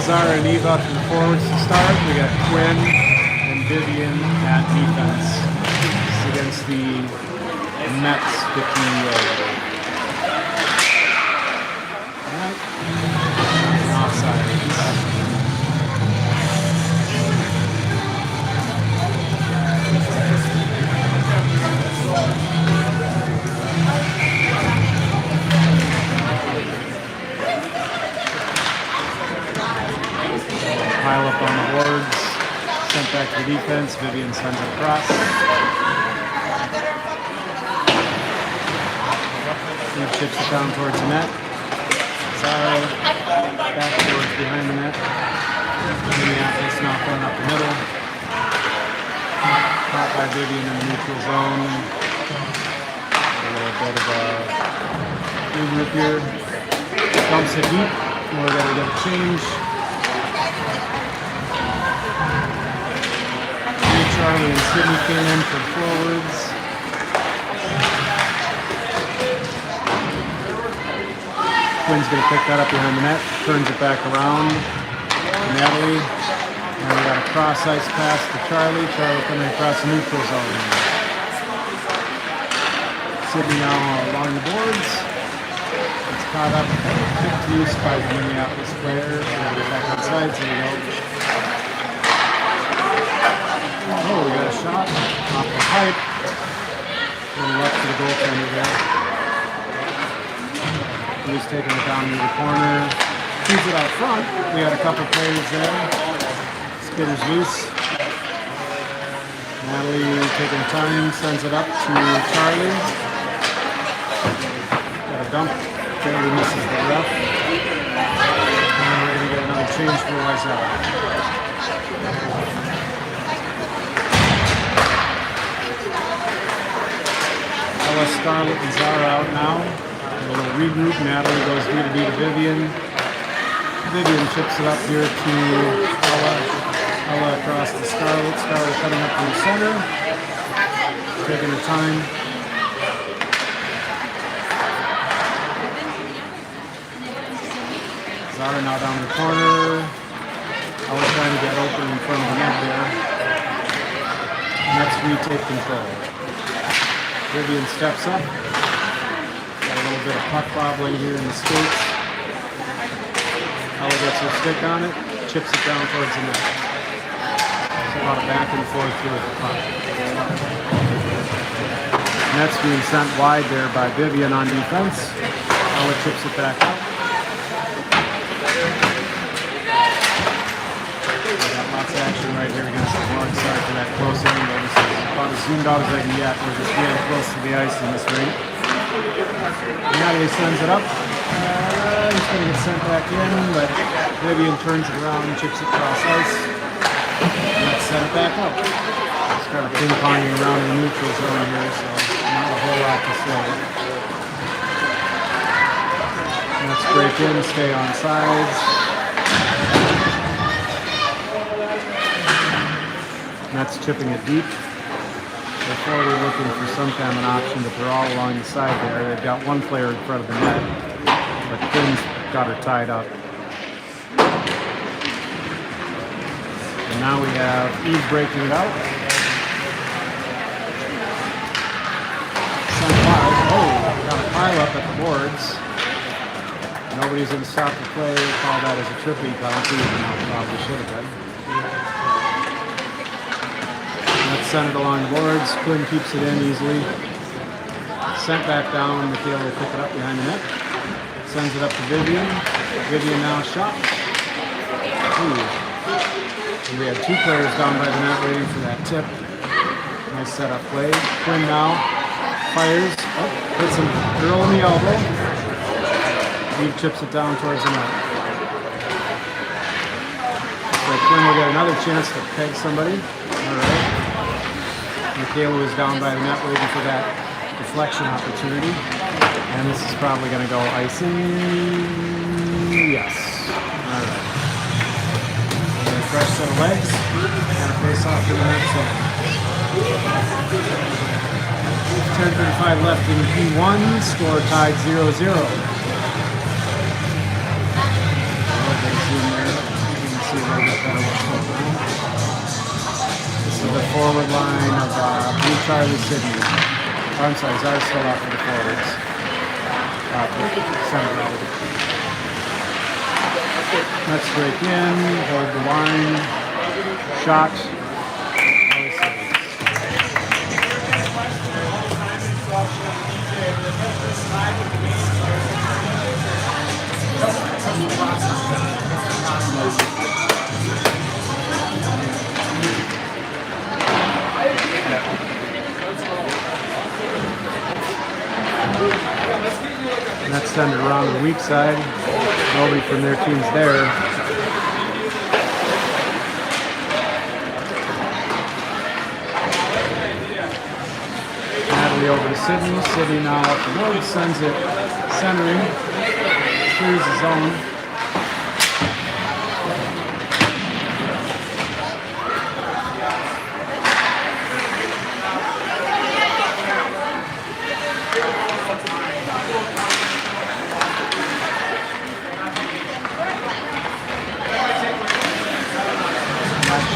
Wayzata and Eve out to the forwards to start. We got Quinn and Vivian at defense. This is against the Mets 15-year-old. Pile up on the boards, sent back to the defense. Vivian sends it across. Steve chips it down towards the net. Sorry, back towards behind the net. Minneapolis now throwing up the middle. Caught by Vivian in the neutral zone. A little bit of a movement here. Dumps it deep. We're going to get a change. Charlie and Sydney came in for forwards. Quinn's going to pick that up behind the net, turns it back around to Natalie. And we got a cross ice pass to Charlie. Charlie coming across the neutral zone. Sydney now along the boards. It's caught up, picked loose by the Minneapolis player. We'll get back outside, so we go. Oh, we got a shot off the pipe. Going left to the goaltender there. He's taking it down near the corner. Feeds it out front. We had a couple players there. Spitter's loose. Natalie taking time, sends it up to Charlie. Got a dump. Barely misses the ref. And we're going to get another change for Wayzata. Scarlett and Zara out now. A little regroup. Natalie goes D to Vivian. Vivian chips it up here to Ella. Ella across to Scarlett. Scarlett coming up from the center. Taking her time. Zara now down the corner. Ella trying to get open in front of the net there. Mets retake control. Vivian steps up. Got a little bit of puck bobbling here in the skates. Ella gets her stick on it, chips it down towards the net. It's a lot of back and forth here with the puck. Net's being sent wide there by Vivian on defense. Ella chips it back up. We got lots of action right here against the blog. Sorry for that close angle. This is about as zoomed out as I can get. We're just really close to the ice in this rink. Natalie sends it up. He's going to get sent back in, but Vivian turns it around and chips it across ice. Let's set it back up. It's kind of ping-ponging around the neutral zone here, so not a whole lot to say. Let's break in, stay on sides. That's chipping it deep. They're forward looking for some kind of an option, but they're all along the side there. They've got one player in front of the net, but Quinn's got her tied up. And now we have Eve breaking it out. Got a pile up at the boards. Nobody's going to stop the play. Call that as a tripping penalty, even though it probably should have been. That's sent it along the boards. Quinn keeps it in easily. Sent back down. Michaela will pick it up behind the net. Sends it up to Vivian. Vivian now shot. Ooh. And we had two players down by the net waiting for that tip. Nice setup play. Quinn now fires. Oh, hits him. Girl in the elbow. Eve chips it down towards the net. So Quinn will get another chance to peg somebody. Alright. Michaela was down by the net waiting for that deflection opportunity. And this is probably going to go icing. Yes. Alright. Fresh set of legs. And a face off to the net zone. 10:35 left in P1. Score tied 0-0. This is the forward line of Blue Charlie Sydney. Oh, I'm sorry, Zara's still out for the forwards. Center row. Let's break in, hold the line, shot. And that's sent it around the weak side. Nobody from their team's there. Natalie over to Sydney. Sydney now up the road, sends it centering. Clears the zone.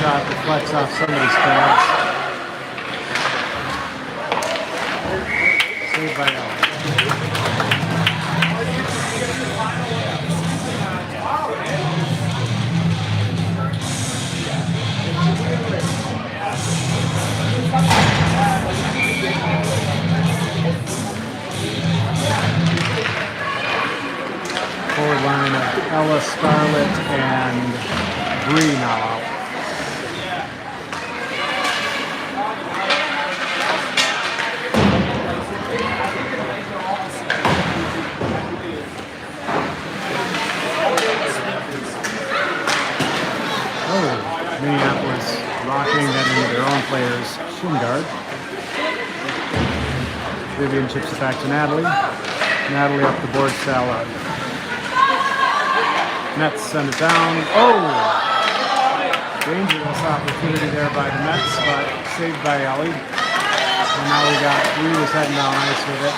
Shot deflects off somebody's pads. Saved by Ellen. Forward line of Ella, Scarlett, and Bree now out. Minneapolis rocking that into their own players' shin guard. Vivian chips it back to Natalie. Natalie up the board, Sala. Mets send it down. Oh! Dangerous opportunity there by the Mets, but saved by Ellie. And now we got Bree was heading down ice with it.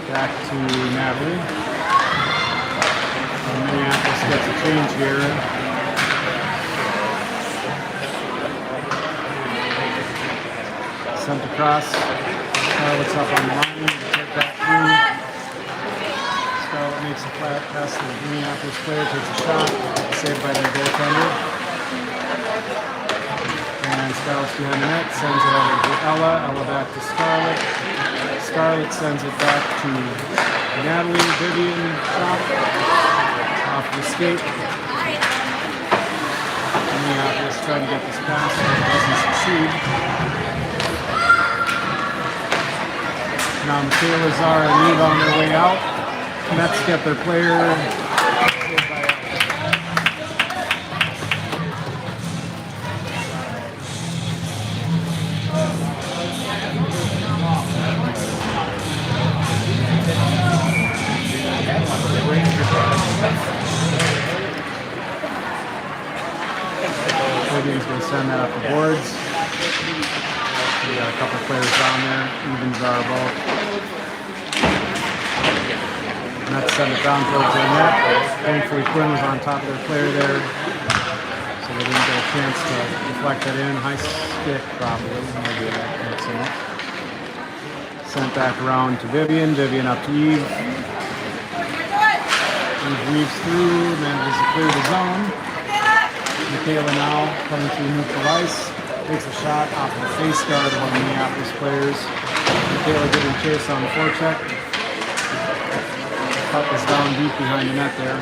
Back to Natalie. And Minneapolis gets a change here. Sent across. Scarlett's up on the line. Take that through. Scarlett makes a flat pass to the Minneapolis player. Takes a shot. Saved by their goaltender. And Scarlett's behind the net. Sends it over to Ella. Ella back to Scarlett. Scarlett sends it back to Natalie. Vivian shot off the skate. Minneapolis trying to get this pass, but it doesn't succeed. Now Michaela, Zara, and Eve on their way out. Mets get their player. Vivian's going to send that up the boards. We got a couple players down there. Evens are both. Mets send it down towards their net. Thankfully, Quinn was on top of their player there, so they didn't get a chance to deflect that in. High stick, probably. Maybe that can't see it. Sent back around to Vivian. Vivian up to Eve. Eve weaves through, manages to clear the zone. Michaela now coming through neutral ice. Takes a shot off of the face guard of one of the Minneapolis players. Michaela giving chase on the forecheck. Puck is down deep behind the net there.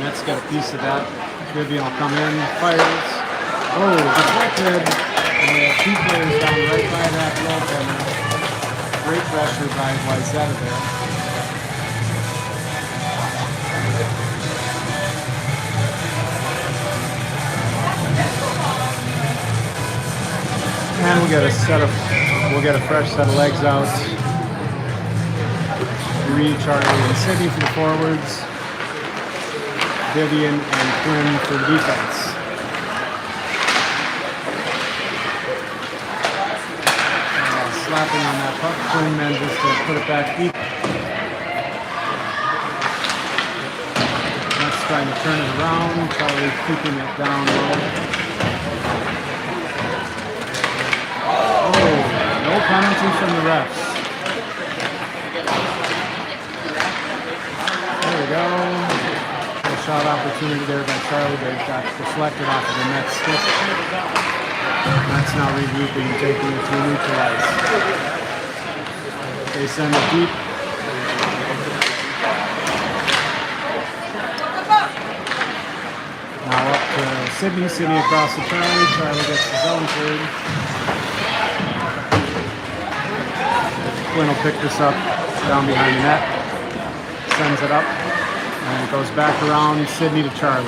Nets got a piece of that. Vivian will come in, fires. Oh, deflected. And we have two players down right by that goaltender. Great pressure by Wayzata there. And we'll get a fresh set of legs out. Bree, Charlie, and Sydney for the forwards. Vivian and Quinn for defense. Slapping on that puck. Quinn manages to put it back deep. That's trying to turn it around. Charlie keeping it down low. No penalty from the refs. There we go. A shot opportunity there by Charlie, but it got deflected off of the net stick. That's now regrouping and taking it to neutral ice. They send it deep. Now up to Sydney. Sydney across to Charlie. Charlie gets the zone third. Quinn will pick this up down behind the net, sends it up, and it goes back around Sydney to Charlie.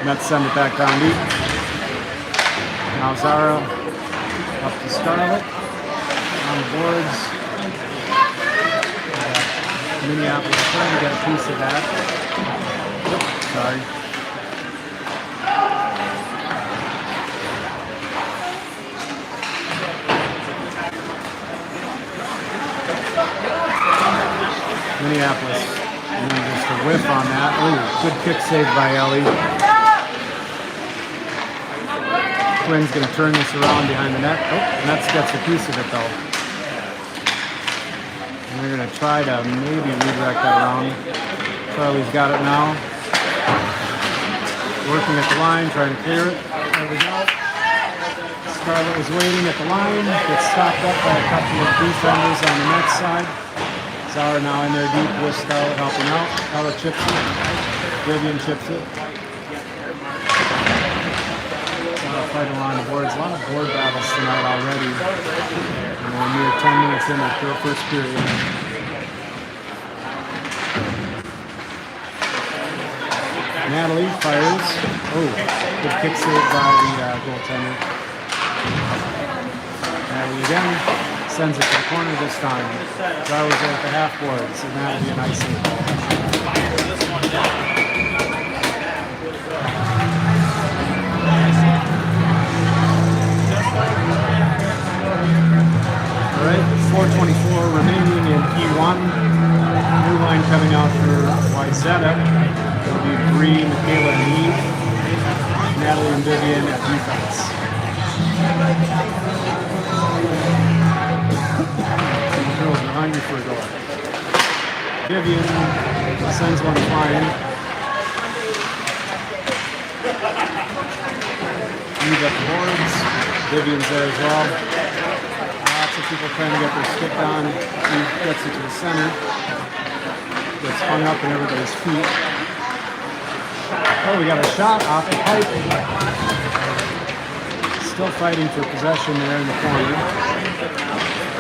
Mets send it back down deep. Now Zara up to Scarlett on the boards. Minneapolis trying to get a piece of that. Oops, sorry. Minneapolis, and then just a whiff on that. Oh, good kick save by Ellie. Quinn's going to turn this around behind the net. Oh, Nets gets a piece of it though. And they're going to try to maybe redirect that around. Charlie's got it now. Working at the line, trying to clear it. There we go. Scarlett was waiting at the line. Gets stopped up by a couple of defenders on the next side. Zara now in there deep with Scarlett helping out. Ella chips it. Vivian chips it. Fighting along the boards. A lot of board battles tonight already. And we're near 10 minutes in the first period. Natalie fires. Oh, good kick save by the goaltender. Natalie again. Sends it to the corner this time. Zara was there at the half board, so that'll be a nice save. All right, 4:24 remaining in P1. New line coming out for Wayzata. It'll be Bree, Michaela, and Eve. Natalie and Vivian at defense. Girls are hungry for a goal. Vivian sends one flying. Eve at the boards. Vivian's there as well. Lots of people trying to get their stick on. Eve gets it to the center. Gets hung up in everybody's feet. Oh, we got a shot off the pipe. Still fighting for possession there in the corner.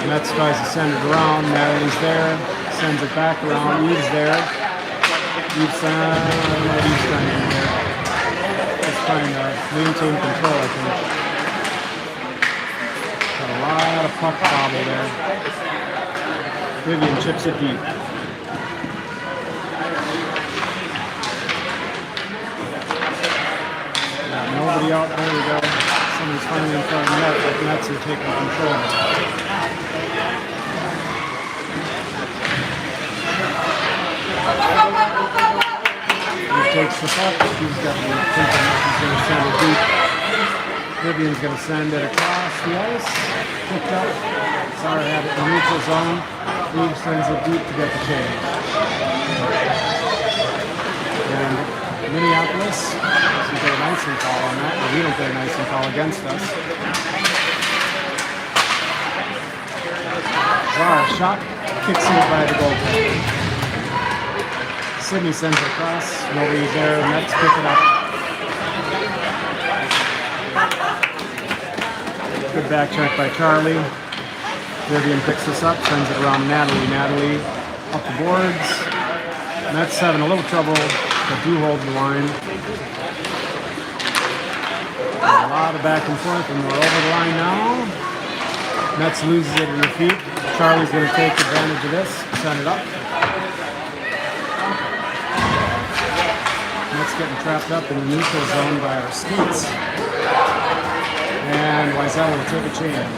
The Mets tries to send it around. Natalie's there. Sends it back around. Eve's there. Eve's, I don't know what Eve's trying to do there. Just trying to maintain control, I think. Got a lot of puck bobble there. Vivian chips it deep. nobody out. There we go. Somebody's finally in front of the net, but the Nets are taking control. He takes the puck. He's got the thinking he's going to send it deep. Vivian's going to send it across the ice. Picked up. Zara had it in the neutral zone. Reeves sends it deep to get the change. And Minneapolis, we get an icing call on that, or we don't get an icing call against us. Zara shot, kicks it by the goaltender. Sydney sends it across, nobody's there, Mets pick it up. Good back check by Charlie. Vivian picks this up, sends it around Natalie. Natalie up the boards. Mets having a little trouble, but do hold the line. A lot of back and forth, and we're over the line now. Mets loses it in her feet. Charlie's going to take advantage of this, send it up. Mets getting trapped up in the neutral zone by our skates. And Wayzata will take a change.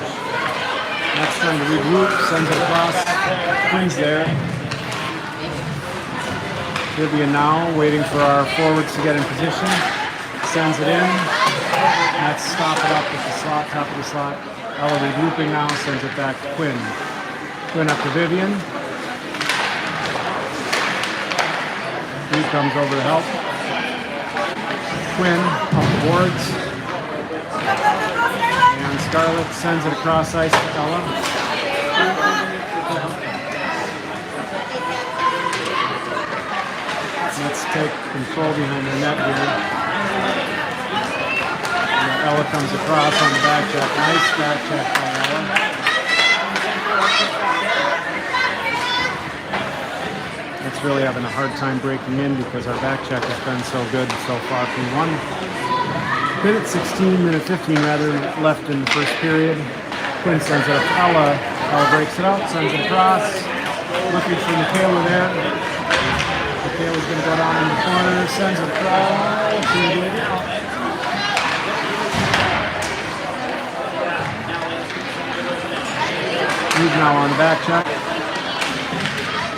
Mets trying to regroup, sends it across. Queen's there. Vivian now waiting for our forwards to get in position. Sends it in. Mets stop it up with the slot, top of the slot. Ella regrouping now, sends it back to Quinn. Quinn up to Vivian. He comes over to help. Quinn up the boards. And Scarlett sends it across ice to Ella. Let's take control behind the net here. And Ella comes across on the back check. Nice back check by Ella. It's really having a hard time breaking in because our back check has been so good so far. From minute 15 rather, left in the first period. Quinn sends it up to Ella. Ella breaks it up, sends it across. Looking for Michaela there. Michaela's going to go down in the corner, sends it across. He's now on the back check.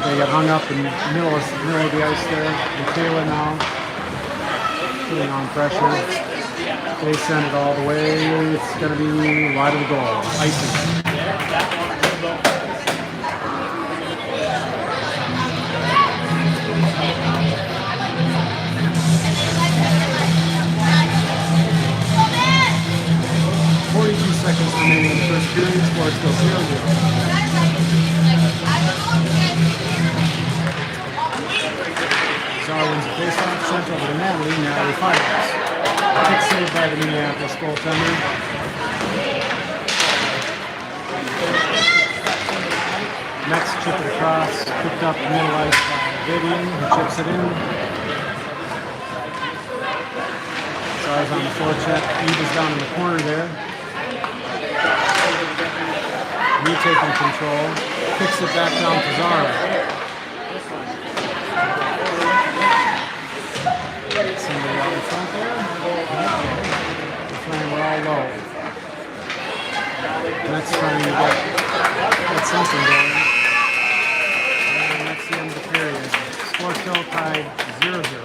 They get hung up in the middle of the ice there. Michaela now putting on pressure. They send it all the way. It's going to be wide of the goal. Icing. Seconds remaining in the first period, score still 0-0. Zara wins the faceoff, sent over to Natalie. Natalie fires. Kick saved by the Minneapolis goaltender. Next chip it across, picked up the middle ice by Vivian, who chips it in. Zara's on the forecheck. Eva's down in the corner there. Me taking control, kicks it back down to Zara. Somebody out in front there. We're playing, we're all low. That's trying to get something going. And that's the end of the period. Score still tied 0-0.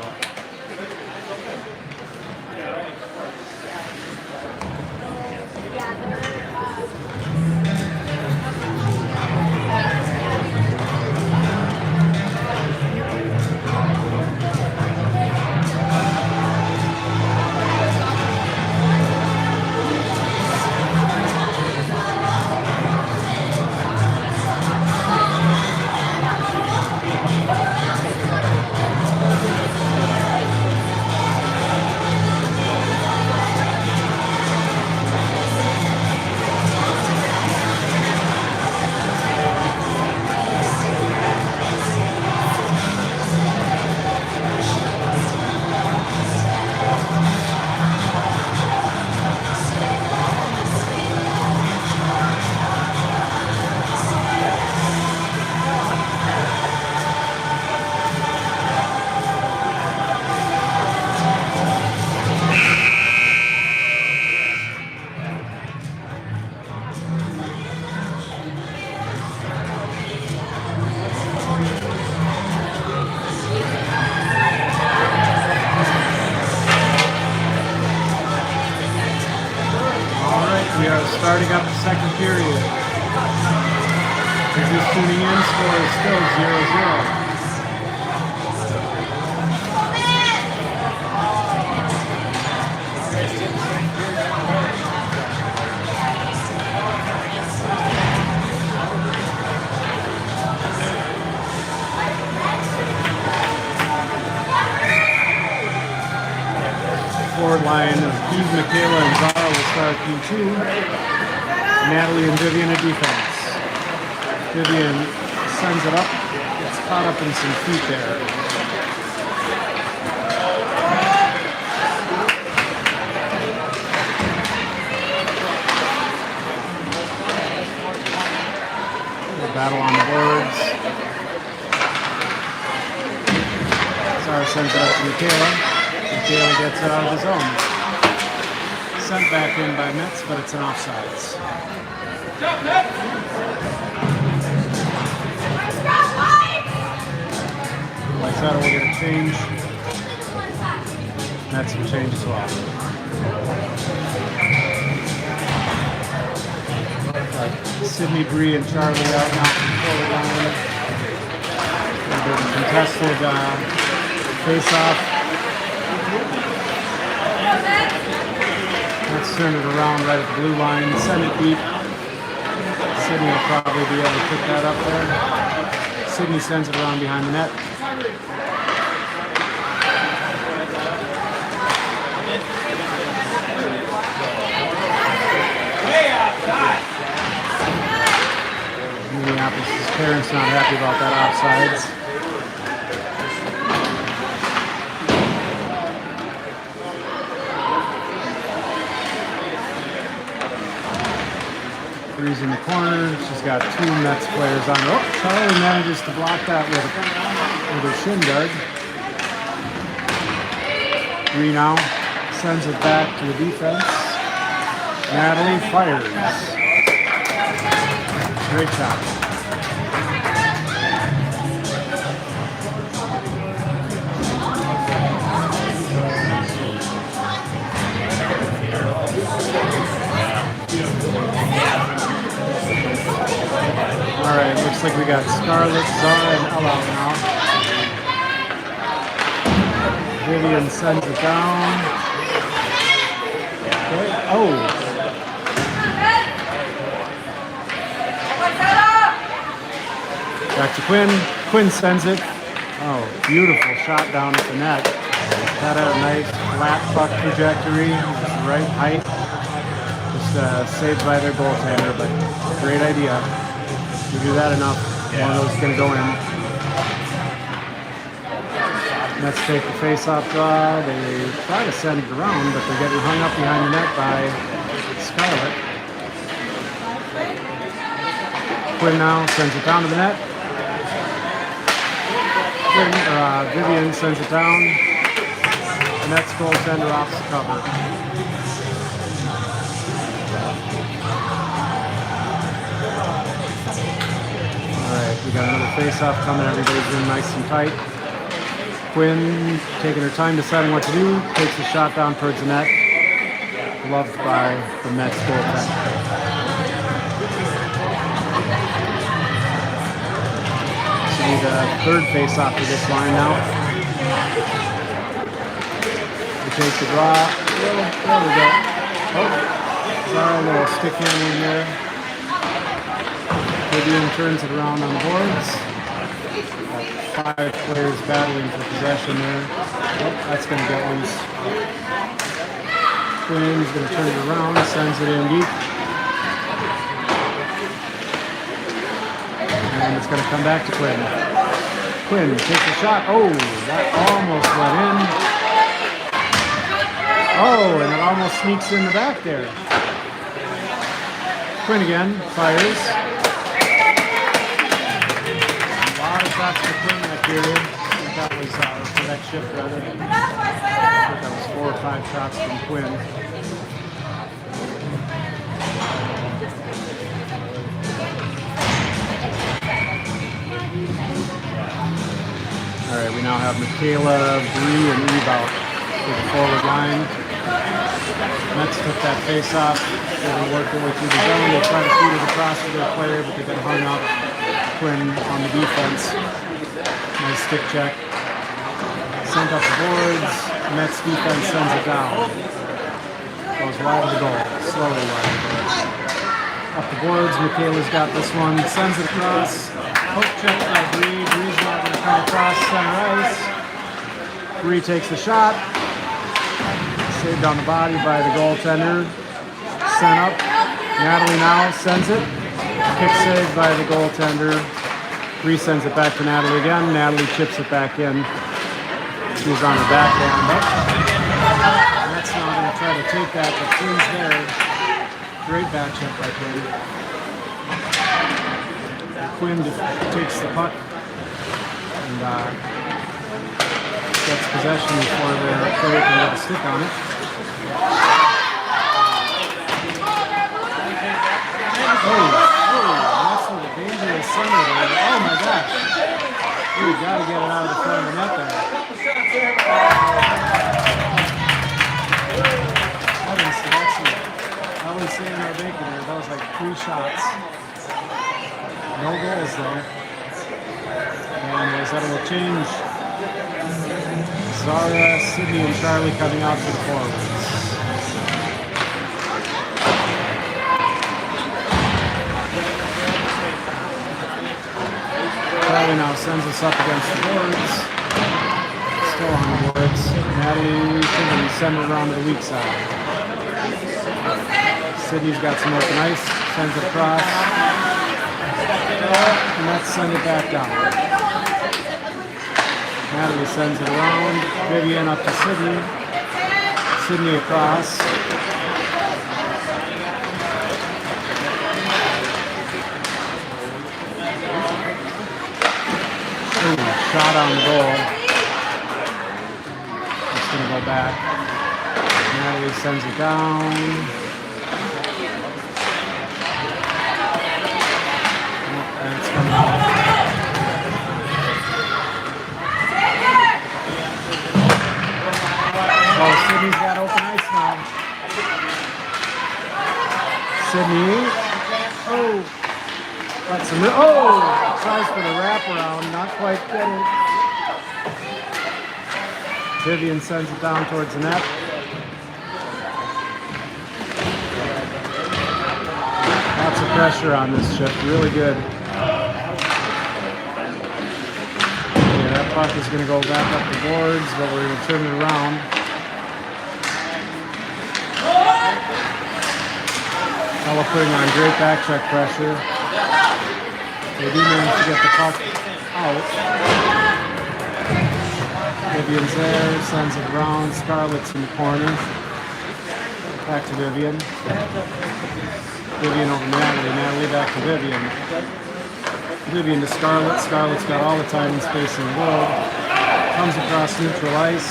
are starting up the second period. If you're just tuning in, score is still 0-0. Forward line of Eve, Michaela, and Zara will start Q2. Natalie and Vivian at defense. Vivian sends it up. Gets caught up in some feet there. Battle on the boards. Zara sends it up to Michaela. Michaela gets it out of the zone. Sent back in by Metz, but it's an offsides. Wayzata will get a change. Metz will change as well. Sydney, Bree, and Charlie out now from the forward line. A bit of a contested face-off. Let's turn it around right at the blue line. Send it deep. Sydney will probably be able to pick that up there. Sydney sends it around behind the net. Minneapolis' parents not happy about that offsides. Bree's in the corner. She's got two Mets players on her. Oh, Charlie manages to block that with her shin guard. Bree now sends it back to the defense. Natalie fires. Great shot. All right, looks like we got Scarlett, Zara, and Ella now. Vivian sends it down. Okay. Oh. Back to Quinn. Quinn sends it. Oh, beautiful shot down at the net. That had a nice flat puck trajectory, just the right height. Just saved by their goaltender, but great idea. You do that enough, one of those is going to go in. Mets take the face-off draw. They try to send it around, but they're getting hung up behind the net by Scarlett. Quinn now sends it down to the net. Vivian sends it down. The Mets goaltender off the cover. Alright, we got another face-off coming. Everybody's in nice and tight. Quinn taking her time deciding what to do. Takes the shot down towards the net. Loved by the Mets goaltender. This will be the third face-off for this line now. We take the draw. There we go. Oh, sorry, a little stick handling there. Vivian turns it around on the boards. Got 5 players battling for possession there. Oh, that's going to get loose. Quinn's going to turn it around, sends it in deep. And it's going to come back to Quinn. Quinn takes a shot. Oh, that almost went in. Oh, and it almost sneaks in the back there. Quinn again, fires. Shots for Quinn that period. I think that was for that shift rather. I think that was 4 or 5 shots from Quinn. Alright, we now have Michaela, Bree, and Eve out for the forward line. Mets took that face off. They worked their way through the zone. They tried to feed it across to their player, but they got hung up. Quinn on the defense. Nice stick check. Sent up the boards. Mets defense sends it down. Goes wide of the goal. Slowly wide of the goal. Up the boards. Michaela's got this one. Sends it across. Hook check by Bree. Bree's not going to come across center ice. Bree takes the shot. Saved on the body by the goaltender. Sent up. Natalie now sends it. Kick saved by the goaltender. Bree sends it back to Natalie again. Natalie chips it back in. She's on the backhand. That's now going to try to take that, but Quinn's there. Great back check by Quinn. Quinn takes the puck and gets possession before their player can get a stick on it. That's a dangerous center there. Oh my gosh. We've got to get it out of the front of the net there. I was saying our bacon there. That was like 3 shots. No goals though. And Wayzata will change. Zara, Sydney, and Charlie coming out for the forwards. Charlie now sends us up against the boards. Still on the boards. Natalie can send it around to the weak side. Sydney's got some open ice. Sends it across. And let's send it back down. Natalie sends it around. Vivian up to Sydney. Sydney across. Ooh, shot on the goal. It's going to go back. Natalie sends it down. And it's coming off. Oh, Sydney's got open ice now. Sydney. Oh. That's tries for the wraparound. Not quite getting it. Vivian sends it down towards the net. Lots of pressure on this shift. Really good. Yeah, that puck is going to go back up the boards, but we're going to turn it around. Ella putting on great back check pressure. They do manage to get the puck out. Vivian's there, sends it around. Scarlett's in the corner. Back to Vivian. Vivian over Natalie. Natalie back to Vivian. Vivian to Scarlett. Scarlett's got all the time and space in the world. Comes across neutral ice.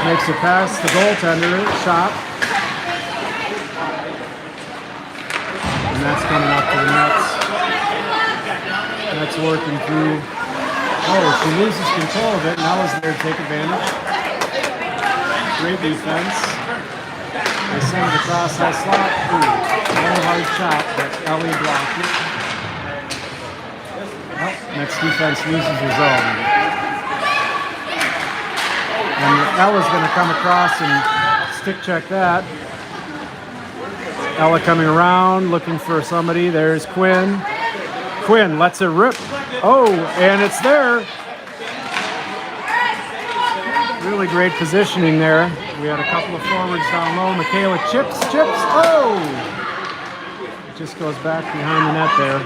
Makes a pass. The goaltender. Shot. And that's coming up to the nets. That's working through. Oh, she loses control of it. Now is there to take advantage. Great defense. They send it across that slot. Ooh, very hard shot, but Ellie blocked it. Oh, next defense loses his own. And Ella's going to come across and stick check that. Ella coming around, looking for somebody. There's Quinn. Quinn lets it rip. Oh, and it's there. Really great positioning there. We had a couple of forwards down low. Michaela chips. Oh! It just goes back behind the net there.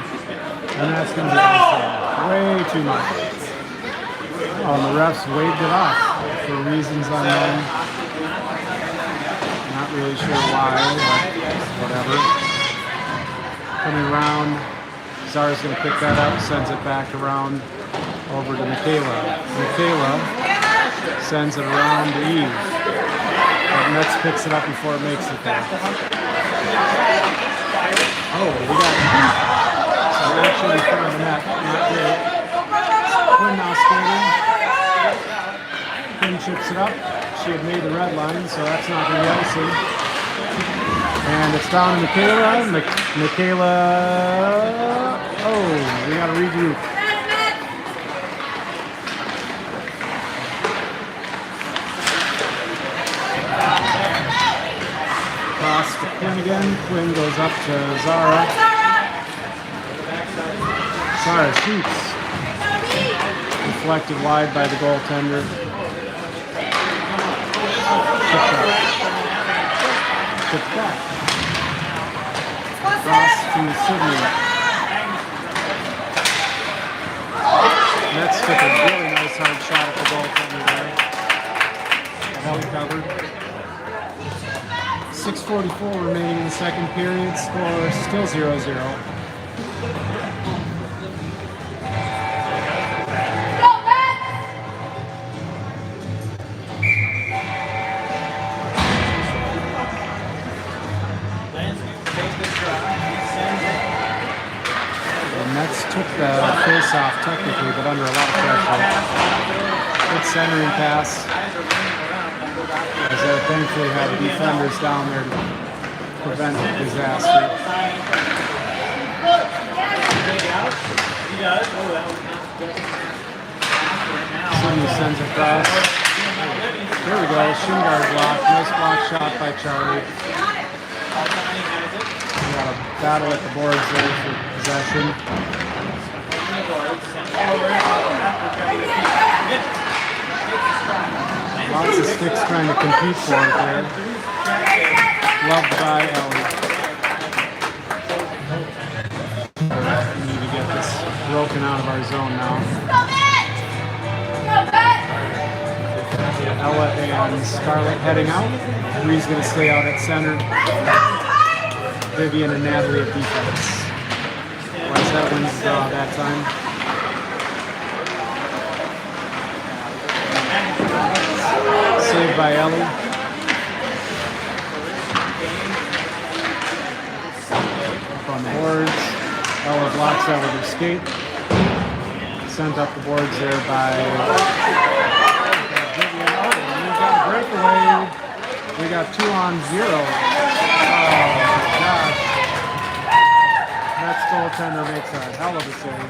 And that's going to be way too much. Oh, and the refs waved it off for reasons unknown. Not really sure why, but whatever. Coming around. Zara's going to pick that up, sends it back around over to Michaela. Michaela sends it around to Eve. But Mets picks it up before it makes it there. Oh, we got some action in front of the net. Not great. Quinn now skating. Quinn chips it up. She she had made the red line, so that's not going to be icing. And it's down to Michaela. Michaela. Oh, we got to regroup. Cross to Quinn again. Quinn goes up to Zara. Zara shoots. Deflected wide by the goaltender. Tipped back. Cross to Sydney. Nets took a really nice hard shot at the goaltender there. Held covered. 6:44 remaining in the second period. Score still 0-0. Nets took the face-off technically, but under a lot of pressure. Good centering pass. As they thankfully have defenders down there to prevent disaster. Sydney sends across. There we go, shin guard block. Nice block shot by Charlie. We got a battle at the boards there for possession. Lots of sticks trying to compete for it there. Loved by Ellie. We need to get this broken out of our zone now. Ella and Scarlett heading out. Bree's going to stay out at center. Vivian and Natalie at defense. Wayzata wins the draw that time. Saved by Ellie. Up on the boards. Ella blocks that with her skate. Sent up the boards there by Vivian. Oh, and we've got a breakaway. We got 2-on-0. Oh, gosh. That goaltender makes a hell of a save.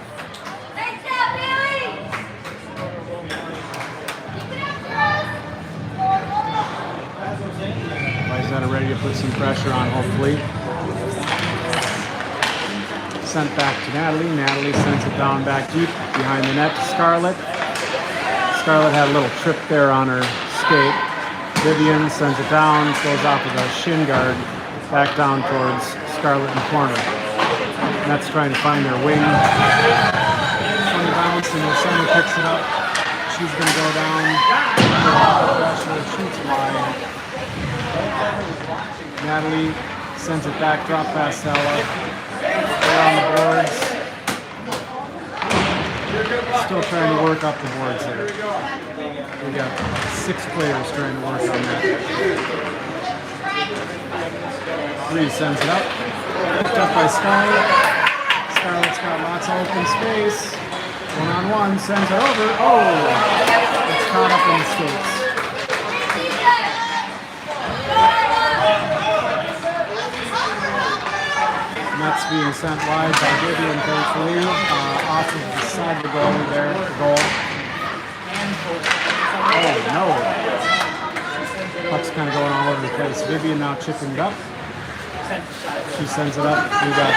Wayzata ready to put some pressure on, hopefully. Sent back to Natalie. Natalie sends it down back deep behind the net to Scarlett. Scarlett had a little trip there on her skate. Vivian sends it down, goes off with a shin guard back down towards Scarlett in the corner. Nets trying to find their wing. Funny bounce, and the center picks it up. She's going to go down. Shoots wide. Natalie sends it back, drop pass to Ella. They're on the boards. Still trying to work up the boards there. We got 6 players trying to work on that. Bree sends it up. Picked up by Scarlett. Scarlett's got lots of open space. 1-on-1, sends it over. Oh! It's caught up in the skates. Nets being sent wide by Vivian, thankfully, off of the side of the goal there, the goal. Oh, no. Puck's kind of going all over the place. Vivian now chipping it up. She sends it up. We got